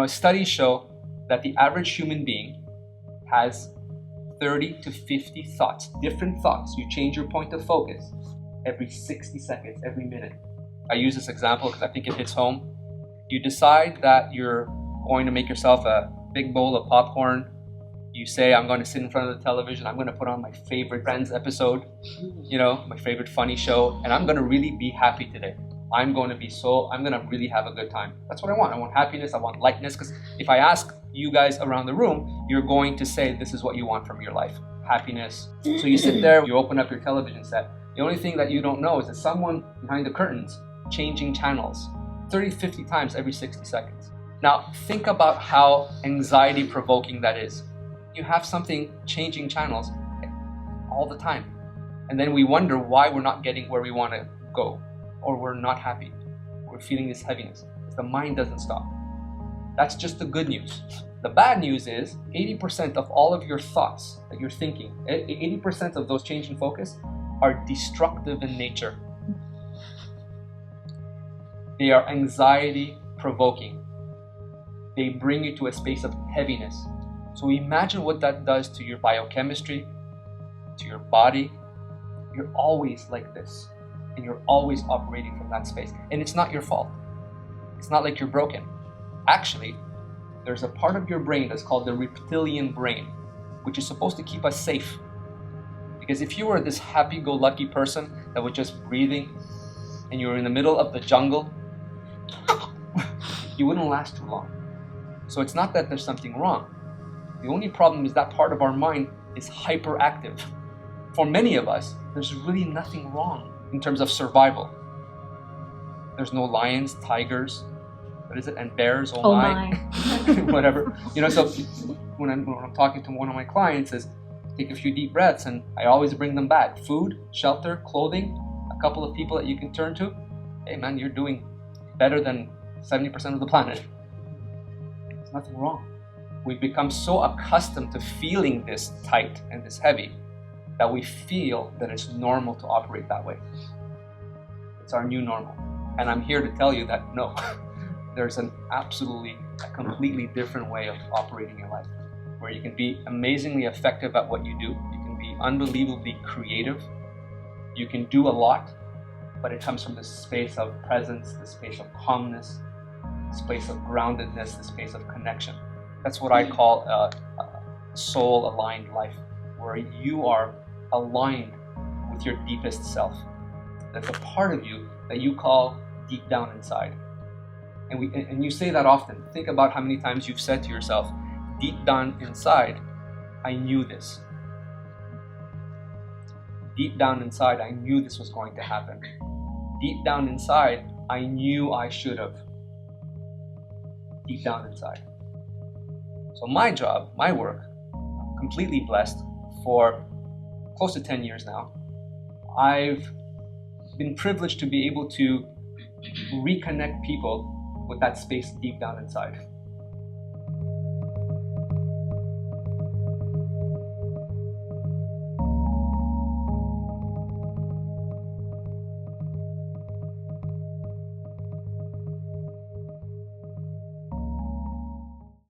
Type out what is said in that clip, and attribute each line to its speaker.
Speaker 1: Studies show that the average human being has 30 to 50 thoughts, different thoughts. You change your point of focus every 60 seconds, every minute. I use this example because I think it hits home. You decide that you're going to make yourself a big bowl of popcorn. You say, I'm going to sit in front of the television. I'm going to put on my favorite Friends episode, my favorite funny show, and I'm going to really be happy today. I'm going to really have a good time. That's what I want. I want happiness. I want lightness. Because if I ask you guys around the room, you're going to say this is what you want from your life. Happiness. So you sit there, you open up your television set. The only thing that you don't know is that someone behind the curtains changing channels 30, 50 times every 60 seconds. Now, think about how anxiety provoking that is. You have something changing channels all the time. And then we wonder why we're not getting where we want to go, or we're not happy. We're feeling this heaviness. The mind doesn't stop. That's just the good news. The bad news is 80% of all of your thoughts that you're thinking, 80% of those changing focus are destructive in nature. They are anxiety provoking. They bring you to a space of heaviness. So imagine what that does to your biochemistry, to your body. You're always like this, and you're always operating from that space. And it's not your fault. It's not like you're broken. Actually, there's a part of your brain that's called the reptilian brain, which is supposed to keep us safe. Because if you were this happy-go-lucky person that was just breathing, and you were in the middle of the jungle, you wouldn't last too long. So it's not that there's something wrong. The only problem is that part of our mind is hyperactive. For many of us, there's really nothing wrong in terms of survival. There's no lions, tigers, and bears, whatever. So when I'm talking to one of my clients, is take a few deep breaths, and I always bring them back. Food, shelter, clothing, a couple of people that you can turn to. Hey man, you're doing better than 70% of the planet. There's nothing wrong. We've become so accustomed to feeling this tight and this heavy that we feel that it's normal to operate that way. It's our new normal. And I'm here to tell you that no, there's a completely different way of operating your life, where you can be amazingly effective at what you do. You can be unbelievably creative. You can do a lot, but it comes from this space of presence, this space of calmness, this space of groundedness, this space of connection. That's what I call a soul-aligned life, where you are aligned with your deepest self. That's a part of you that you call deep down inside. And you say that often. Think about how many times you've said to yourself, deep down inside, I knew this. Deep down inside, I knew this was going to happen. Deep down inside, I knew I should have. Deep down inside. So my job, my work, I'm completely blessed. For close to 10 years now, I've been privileged to be able to reconnect people with that space deep down inside.